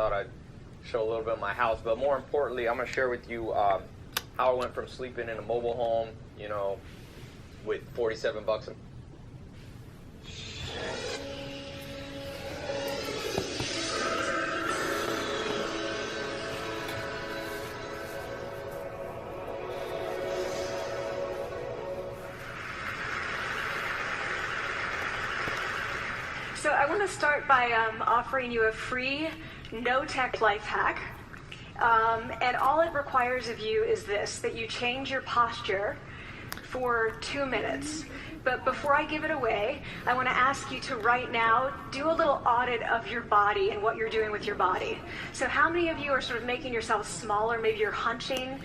thought I'd show a little bit of my house, but more importantly, I'm going to share with you how I went from sleeping in a mobile home, you know, with $47 a So I want to start by offering you a free, no-tech life hack. And all it requires of you is this, that you change your posture for 2 minutes. But before I give it away, I want to ask you to right now do a little audit of your body and what you're doing with your body. So how many of you are sort of making yourselves smaller? Maybe you're hunching,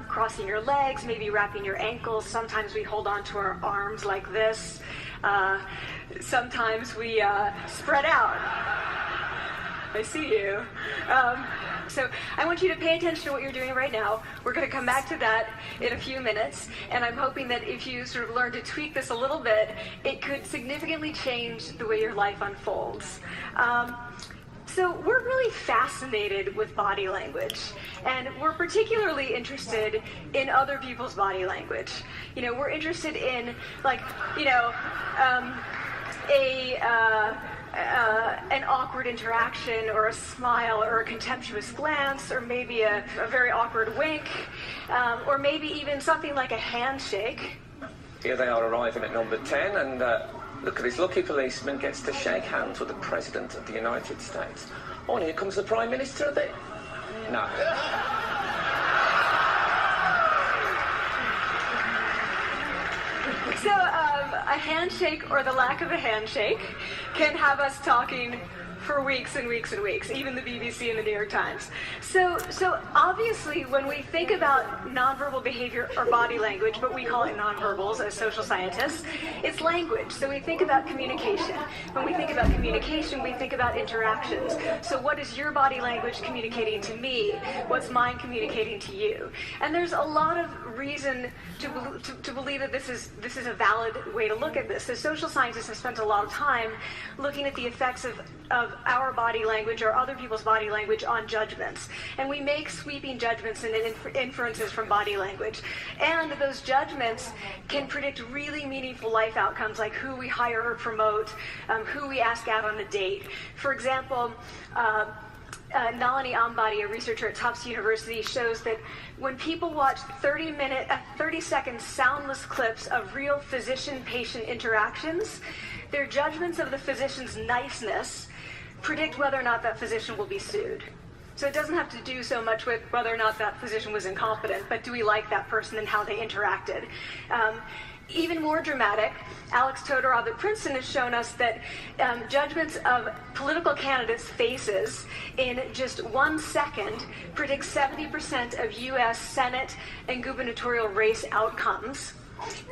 crossing your legs, maybe wrapping your ankles. Sometimes we hold on to our arms like this. Sometimes we spread out. I see you. So I want you to pay attention to what you're doing right now. We're going to come back to that in a few minutes, and I'm hoping that if you sort of learn to tweak this a little bit, it could significantly change the way your life unfolds. So we're really fascinated with body language, and we're particularly interested in other people's body language. You know, we're interested in, like, you know, an awkward interaction, or a smile, or a contemptuous glance, or maybe a very awkward wink, or maybe even something like a handshake. Here they are arriving at number 10, and look at this lucky policeman gets to shake hands with the President of the United States. Oh, and here comes the Prime Minister of the... No. So a handshake, or the lack of a handshake, can have us talking for weeks and weeks and weeks, even the BBC and the New York Times. So obviously, when we think about nonverbal behavior or body language, but we call it nonverbals as social scientists, it's language. So we think about communication. When we think about communication, we think about interactions. So what is your body language communicating to me? What's mine communicating to you? And there's a lot of reason to believe that this is a valid way to look at this. So social scientists have spent a lot of time looking at the effects of our body language or other people's body language on judgments. And we make sweeping judgments and inferences from body language. And those judgments can predict really meaningful life outcomes, like who we hire or promote, who we ask out on a date. For example, Nalini Ambady, a researcher at Tufts University, shows that when people watch 30-second soundless clips of real physician-patient interactions, their judgments of the physician's niceness predict whether or not that physician will be sued. So it doesn't have to do so much with whether or not that physician was incompetent, but do we like that person and how they interacted? Even more dramatic, Alex Todorov at Princeton has shown us that judgments of political candidates' faces in just 1 second predict 70% of U.S. Senate and gubernatorial race outcomes.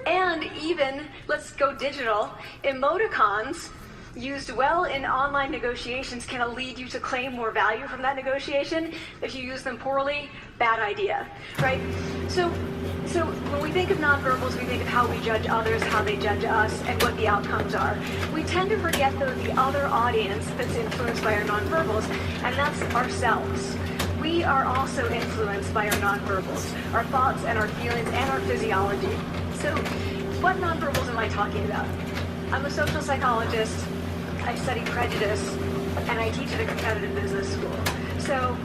And even, let's go digital, emoticons used well in online negotiations can lead you to claim more value from that negotiation. If you use them poorly, bad idea, right? So when we think of nonverbals, we think of how we judge others, how they judge us, and what the outcomes are. We tend to forget, though, the other audience that's influenced by our nonverbals, and that's ourselves. We are also influenced by our nonverbals, our thoughts and our feelings and our physiology. So what nonverbals am I talking about? I'm a social psychologist. I study prejudice, and I teach at a competitive business school. So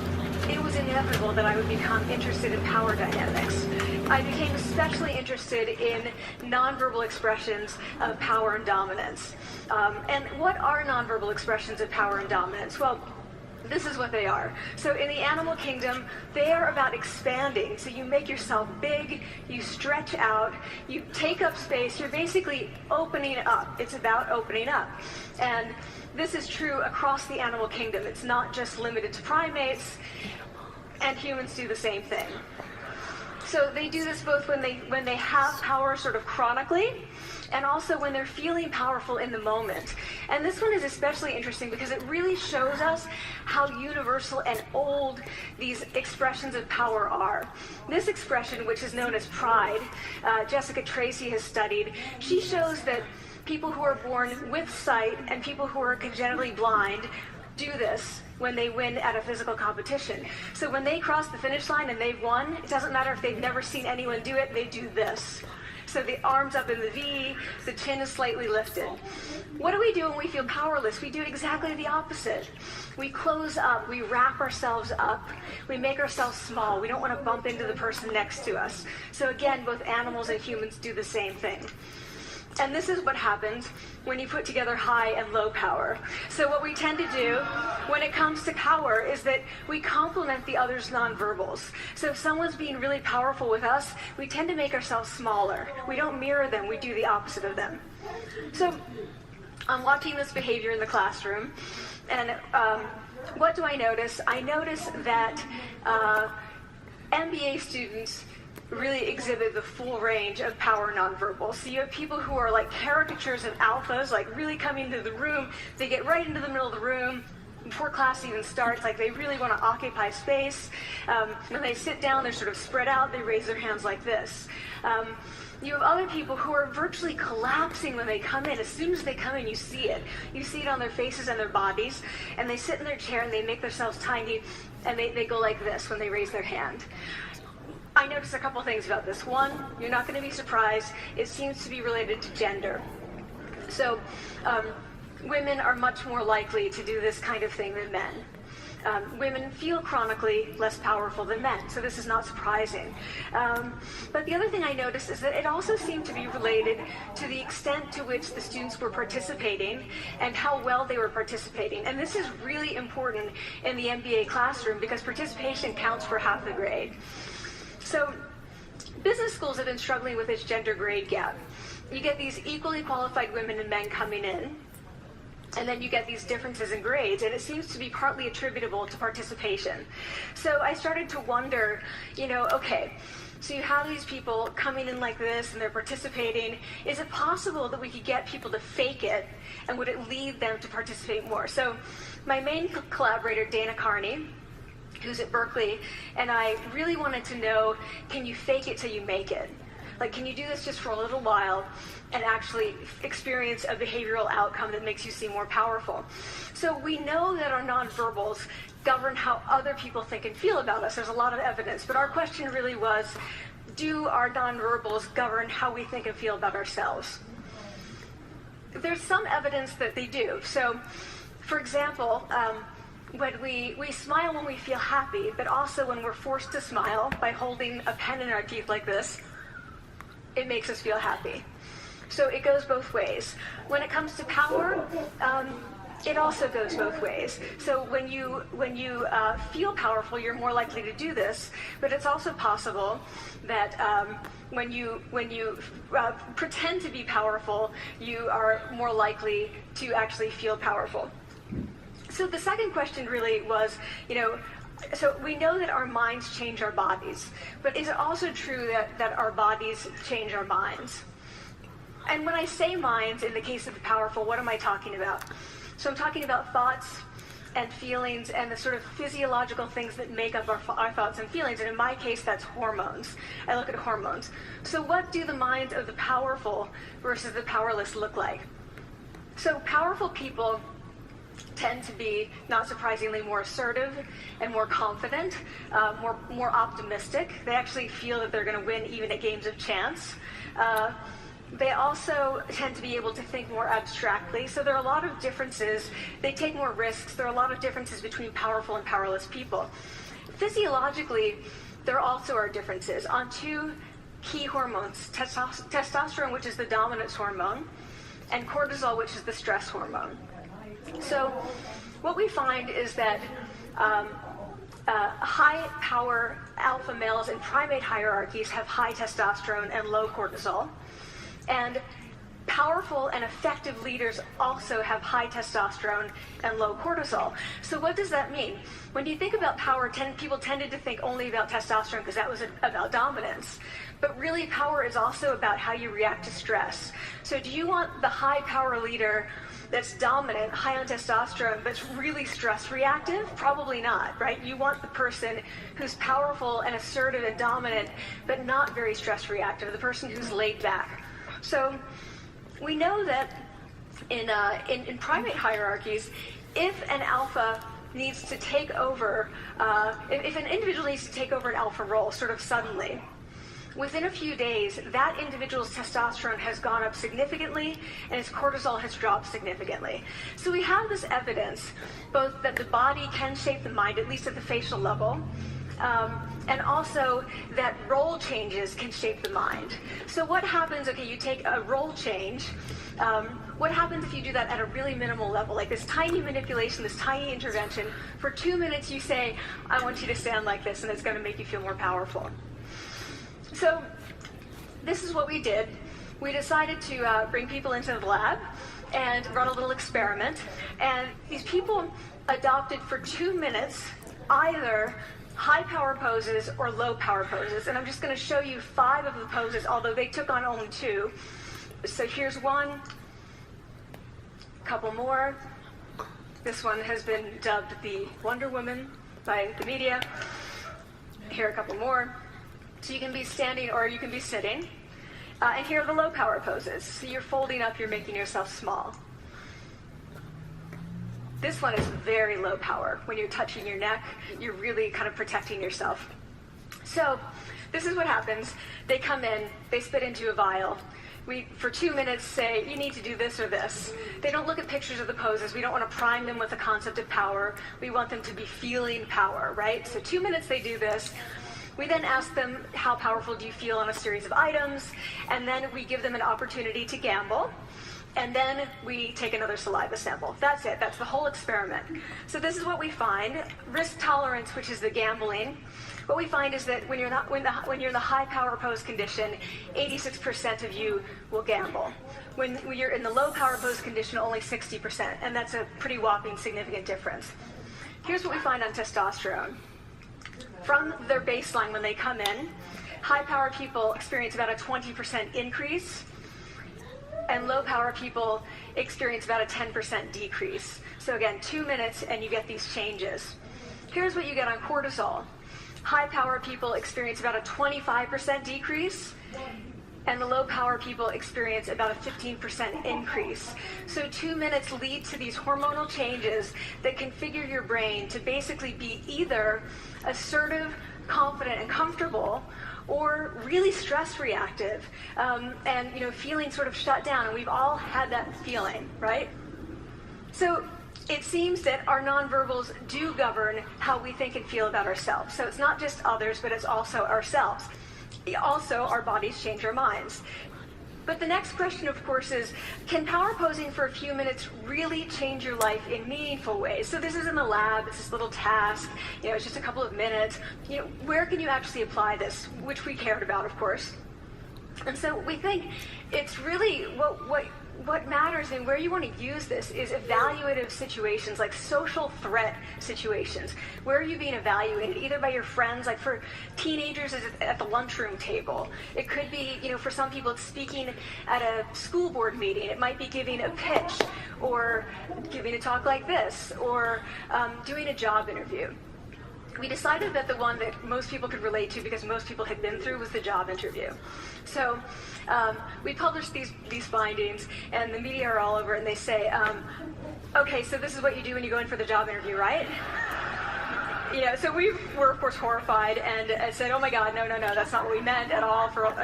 it was inevitable that I would become interested in power dynamics. I became especially interested in nonverbal expressions of power and dominance. And what are nonverbal expressions of power and dominance? Well, this is what they are. So in the animal kingdom, they are about expanding. So you make yourself big, you stretch out, you take up space, you're basically opening up. It's about opening up. And this is true across the animal kingdom. It's not just limited to primates, and humans do the same thing. So they do this both when they have power sort of chronically, and also when they're feeling powerful in the moment. And this one is especially interesting because it really shows us how universal and old these expressions of power are. This expression, which is known as pride, Jessica Tracy has studied, she shows that people who are born with sight and people who are congenitally blind do this when they win at a physical competition. So when they cross the finish line and they've won, it doesn't matter if they've never seen anyone do it, they do this. So the arms up in the V, the chin is slightly lifted. What do we do when we feel powerless? We do exactly the opposite. We close up, we wrap ourselves up, we make ourselves small. We don't want to bump into the person next to us. So again, both animals and humans do the same thing. And this is what happens when you put together high and low power. So what we tend to do when it comes to power is that we complement the other's nonverbals. So if someone's being really powerful with us, we tend to make ourselves smaller. We don't mirror them, we do the opposite of them. So I'm watching this behavior in the classroom, and what do I notice? I notice that MBA students really exhibit the full range of power nonverbal. So you have people who are like caricatures of alphas, like really coming into the room. They get right into the middle of the room before class even starts, like they really want to occupy space. When they sit down, they're sort of spread out. They raise their hands like this. You have other people who are virtually collapsing when they come in. As soon as they come in, you see it. You see it on their faces and their bodies. And they sit in their chair and they make themselves tiny, and they go like this when they raise their hand. I noticed a couple things about this. One, you're not going to be surprised. It seems to be related to gender. So women are much more likely to do this kind of thing than men. Women feel chronically less powerful than men, so this is not surprising. But the other thing I noticed is that it also seemed to be related to the extent to which the students were participating and how well they were participating. And this is really important in the MBA classroom because participation counts for half the grade. So business schools have been struggling with this gender grade gap. You get these equally qualified women and men coming in, and then you get these differences in grades, and it seems to be partly attributable to participation. So I started to wonder, okay, so you have these people coming in like this and they're participating. Is it possible that we could get people to fake it, and would it lead them to participate more? So my main collaborator, Dana Carney, who's at Berkeley, and I really wanted to know, can you fake it till you make it? Like, can you do this just for a little while and actually experience a behavioral outcome that makes you seem more powerful? So we know that our nonverbals govern how other people think and feel about us. There's a lot of evidence, but our question really was, do our nonverbals govern how we think and feel about ourselves? There's some evidence that they do. So, for example, when we smile when we feel happy, but also when we're forced to smile by holding a pen in our teeth like this, it makes us feel happy. So it goes both ways. When it comes to power, it also goes both ways. So when you feel powerful, you're more likely to do this, but it's also possible that when you pretend to be powerful, you are more likely to actually feel powerful. So the second question really was, so we know that our minds change our bodies, but is it also true that our bodies change our minds? And when I say minds, in the case of the powerful, what am I talking about? So I'm talking about thoughts and feelings and the sort of physiological things that make up our thoughts and feelings. And in my case, that's hormones. I look at hormones. So what do the minds of the powerful versus the powerless look like? So powerful people tend to be, not surprisingly, more assertive and more confident, more optimistic. They actually feel that they're going to win even at games of chance. They also tend to be able to think more abstractly. So there are a lot of differences. They take more risks. There are a lot of differences between powerful and powerless people. Physiologically, there also are differences on two key hormones, testosterone, which is the dominance hormone, and cortisol, which is the stress hormone. So what we find is that high-power alpha males in primate hierarchies have high testosterone and low cortisol. And powerful and effective leaders also have high testosterone and low cortisol. So what does that mean? When you think about power, people tended to think only about testosterone because that was about dominance. But really, power is also about how you react to stress. So do you want the high-power leader that's dominant, high on testosterone, but really stress reactive? Probably not, right? You want the person who's powerful and assertive and dominant, but not very stress reactive, the person who's laid back. So we know that in primate hierarchies, if an alpha needs to take over, if an individual needs to take over an alpha role sort of suddenly, within a few days, that individual's testosterone has gone up significantly and his cortisol has dropped significantly. So we have this evidence, both that the body can shape the mind, at least at the facial level, and also that role changes can shape the mind. So what happens, okay, you take a role change, what happens if you do that at a really minimal level, like this tiny manipulation, this tiny intervention? For 2 minutes you say, I want you to stand like this, and it's going to make you feel more powerful. So this is what we did. We decided to bring people into the lab and run a little experiment. And these people adopted for 2 minutes either high power poses or low power poses. And I'm just going to show you 5 of the poses, although they took on only 2. So here's one, a couple more. This one has been dubbed the Wonder Woman by the media. Here are a couple more. So you can be standing or you can be sitting. And here are the low power poses. So you're folding up, you're making yourself small. This one is very low power. When you're touching your neck, you're really kind of protecting yourself. So this is what happens. They come in, they spit into a vial. We, for 2 minutes, say, you need to do this or this. They don't look at pictures of the poses. We don't want to prime them with the concept of power. We want them to be feeling power, right? So 2 minutes they do this. We then ask them, how powerful do you feel on a series of items? And then we give them an opportunity to gamble. And then we take another saliva sample. That's it. That's the whole experiment. So this is what we find. Risk tolerance, which is the gambling. What we find is that when you're in the high power pose condition, 86% of you will gamble. When you're in the low power pose condition, only 60%. And that's a pretty whopping significant difference. Here's what we find on testosterone. From their baseline when they come in, high power people experience about a 20% increase, and low power people experience about a 10% decrease. So again, 2 minutes and you get these changes. Here's what you get on cortisol. High power people experience about a 25% decrease, and the low power people experience about a 15% increase. So 2 minutes lead to these hormonal changes that configure your brain to basically be either assertive, confident, and comfortable, or really stress reactive, and feeling sort of shut down. And we've all had that feeling, right? So it seems that our nonverbals do govern how we think and feel about ourselves. So it's not just others, but it's also ourselves. Also, our bodies change our minds. But the next question, of course, is, can power posing for a few minutes really change your life in meaningful ways? So this is in the lab, it's this little task, it's just a couple of minutes. Where can you actually apply this? Which we cared about, of course. And so we think it's really what matters and where you want to use this is evaluative situations, like social threat situations. Where are you being evaluated? Either by your friends, like for teenagers at the lunchroom table. It could be, for some people it's speaking at a school board meeting. It might be giving a pitch or giving a talk like this or doing a job interview. We decided that the one that most people could relate to, because most people had been through, was the job interview. So we published these findings, and the media are all over, and they say, okay, so this is what you do when you go in for the job interview, right? So we were, of course, horrified and said, oh my God, no, that's not what we meant at all for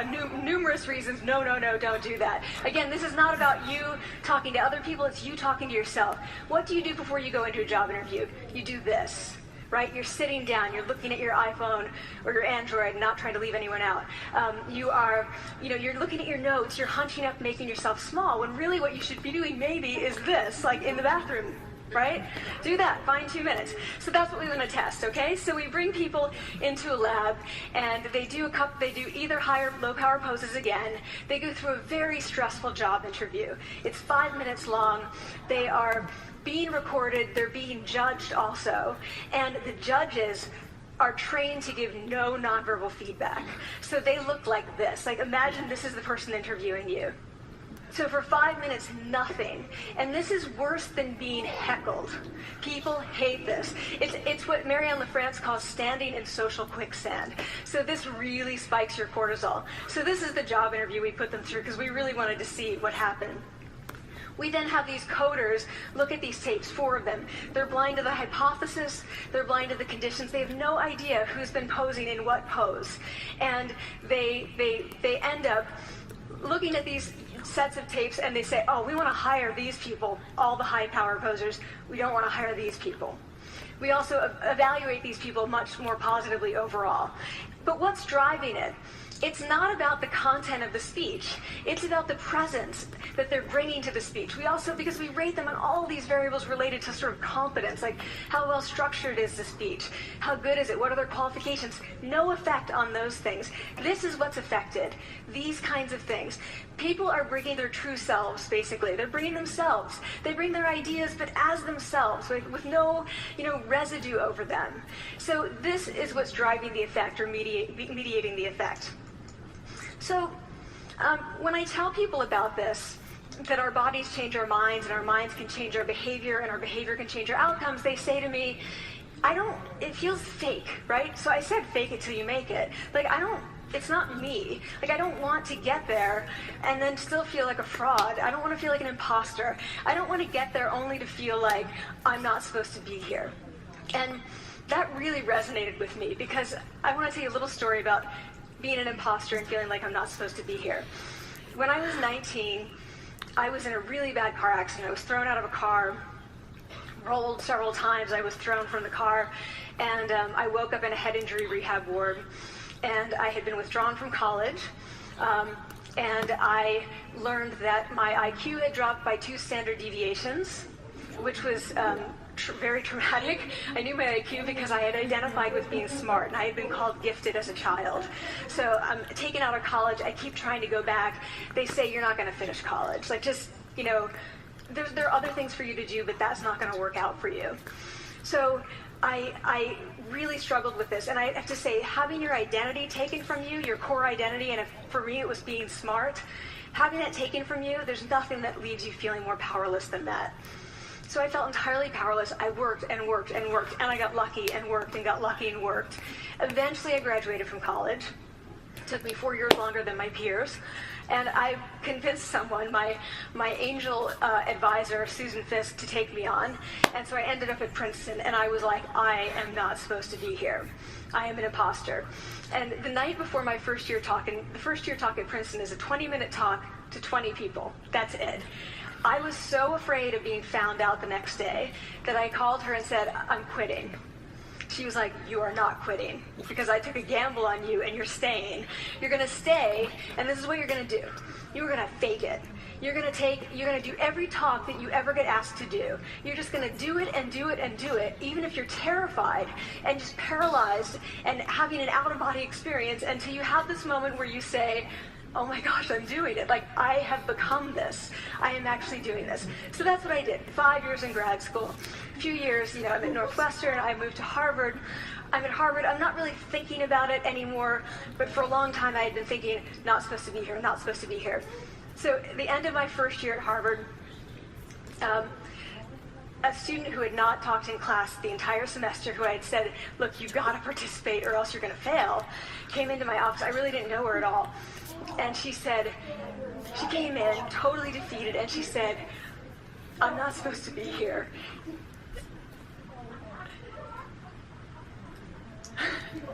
numerous reasons. No, don't do that. Again, this is not about you talking to other people, it's you talking to yourself. What do you do before you go into a job interview? You do this. Right? You're sitting down, you're looking at your iPhone or your Android, not trying to leave anyone out. You're looking at your notes, you're hunching up, making yourself small, when really what you should be doing maybe is this, like in the bathroom, right? Do that, find 2 minutes. So that's what we want to test, okay? So we bring people into a lab, and they do either high or low power poses again. They go through a very stressful job interview. It's 5 minutes long. They are being recorded, they're being judged also, and the judges are trained to give no nonverbal feedback. So they look like this. Like, imagine this is the person interviewing you. So for 5 minutes, nothing. And this is worse than being heckled. People hate this. It's what Marianne LaFrance calls standing in social quicksand. So this really spikes your cortisol. So this is the job interview we put them through because we really wanted to see what happened. We then have these coders look at these tapes, 4 of them. They're blind to the hypothesis, they're blind to the conditions. They have no idea who's been posing in what pose. And they end up looking at these sets of tapes and they say, oh, we want to hire these people, all the high power posers. We don't want to hire these people. We also evaluate these people much more positively overall. But what's driving it? It's not about the content of the speech. It's about the presence that they're bringing to the speech. We also, because we rate them on all these variables related to sort of competence, like how well structured is the speech? How good is it? What are their qualifications? No effect on those things. This is what's affected. These kinds of things. People are bringing their true selves, basically. They're bringing themselves. They bring their ideas, but as themselves, with no, residue over them. So this is what's driving the effect or mediating the effect. So when I tell people about this, that our bodies change our minds and our minds can change our behavior and our behavior can change our outcomes, they say to me, it feels fake, right? So I said fake it till you make it. It's not me. I don't want to get there and then still feel like a fraud. I don't want to feel like an imposter. I don't want to get there only to feel like I'm not supposed to be here. And that really resonated with me because I want to tell you a little story about being an imposter and feeling like I'm not supposed to be here. When I was 19, I was in a really bad car accident. I was thrown out of a car, rolled several times. I was thrown from the car, and I woke up in a head injury rehab ward. And I had been withdrawn from college, and I learned that my IQ had dropped by 2 standard deviations, which was very traumatic. I knew my IQ because I had identified with being smart, and I had been called gifted as a child. So I'm taken out of college. I keep trying to go back. They say, you're not going to finish college. There are other things for you to do, but that's not going to work out for you. So I really struggled with this, and I have to say, having your identity taken from you, your core identity, and for me it was being smart, having that taken from you, there's nothing that leaves you feeling more powerless than that. So I felt entirely powerless. I worked and worked and worked, and I got lucky and worked and got lucky and worked. Eventually I graduated from college. It took me 4 years longer than my peers. And I convinced someone, my angel advisor, Susan Fisk, to take me on. And so I ended up at Princeton, and I was like, I am not supposed to be here. I am an imposter. And the night before my first year talk, and the first year talk at Princeton is a 20-minute talk to 20 people. That's it. I was so afraid of being found out the next day that I called her and said, I'm quitting. She was like, you are not quitting because I took a gamble on you and you're staying. You're going to stay, and this is what you're going to do. You're going to fake it. You're going to do every talk that you ever get asked to do. You're just going to do it and do it and do it, even if you're terrified and just paralyzed and having an out-of-body experience until you have this moment where you say, oh my gosh, I'm doing it. I have become this. I am actually doing this. So that's what I did. 5 years in grad school. A few years, I'm at Northwestern. I moved to Harvard. I'm at Harvard. I'm not really thinking about it anymore, but for a long time I had been thinking, not supposed to be here, not supposed to be here. So at the end of my first year at Harvard, a student who had not talked in class the entire semester, who I had said, look, you've got to participate or else you're going to fail, came into my office. I really didn't know her at all. And she came in totally defeated, and she said, I'm not supposed to be here.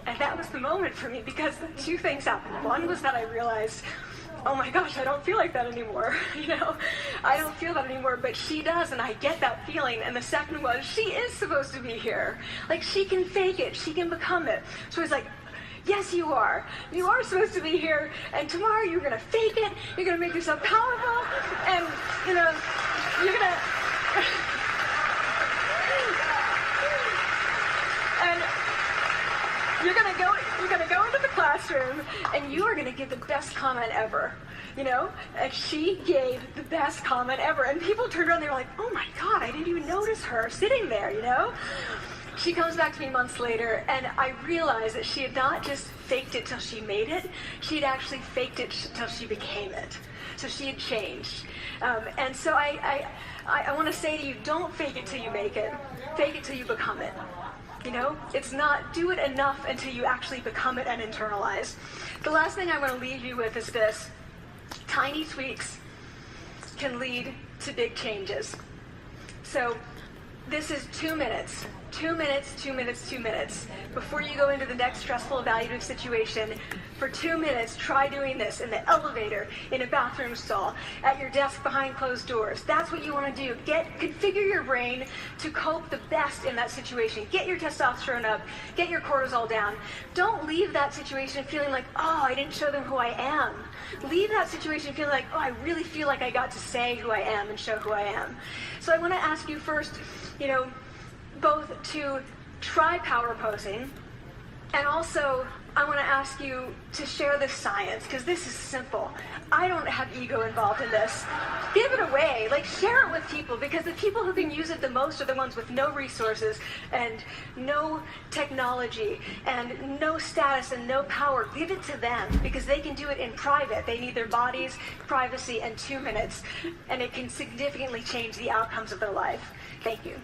And that was the moment for me, because 2 things happened. One was that I realized, oh my gosh, I don't feel like that anymore. I don't feel that anymore, but she does, and I get that feeling. And the second was, she is supposed to be here. She can fake it, she can become it. So I was like, yes, you are. You are supposed to be here, and tomorrow you're going to fake it, you're going to make yourself powerful, and, you're going to... and you're going to go into the classroom, and you are going to give the best comment ever, And she gave the best comment ever, and people turned around, they were like, oh my God, I didn't even notice her sitting there, She comes back to me months later, and I realized that she had not just faked it till she made it, she had actually faked it till she became it. So she had changed. And so I want to say to you, don't fake it till you make it. Fake it till you become it. It's not do it enough until you actually become it and internalize. The last thing I want to leave you with is this. Tiny tweaks can lead to big changes. So this is 2 minutes. 2 minutes, 2 minutes, 2 minutes. Before you go into the next stressful evaluative situation, for 2 minutes, try doing this in the elevator, in a bathroom stall, at your desk behind closed doors. That's what you want to do. Configure your brain to cope the best in that situation. Get your testosterone up. Get your cortisol down. Don't leave that situation feeling like, oh, I didn't show them who I am. Leave that situation feeling like, oh, I really feel like I got to say who I am and show who I am. So I want to ask you first, both to try power posing, and also I want to ask you to share the science, because this is simple. I don't have ego involved in this. Give it away, share it with people, because the people who can use it the most are the ones with no resources and no technology and no status and no power. Give it to them, because they can do it in private. They need their bodies, privacy, and 2 minutes, and it can significantly change the outcomes of their life. Thank you.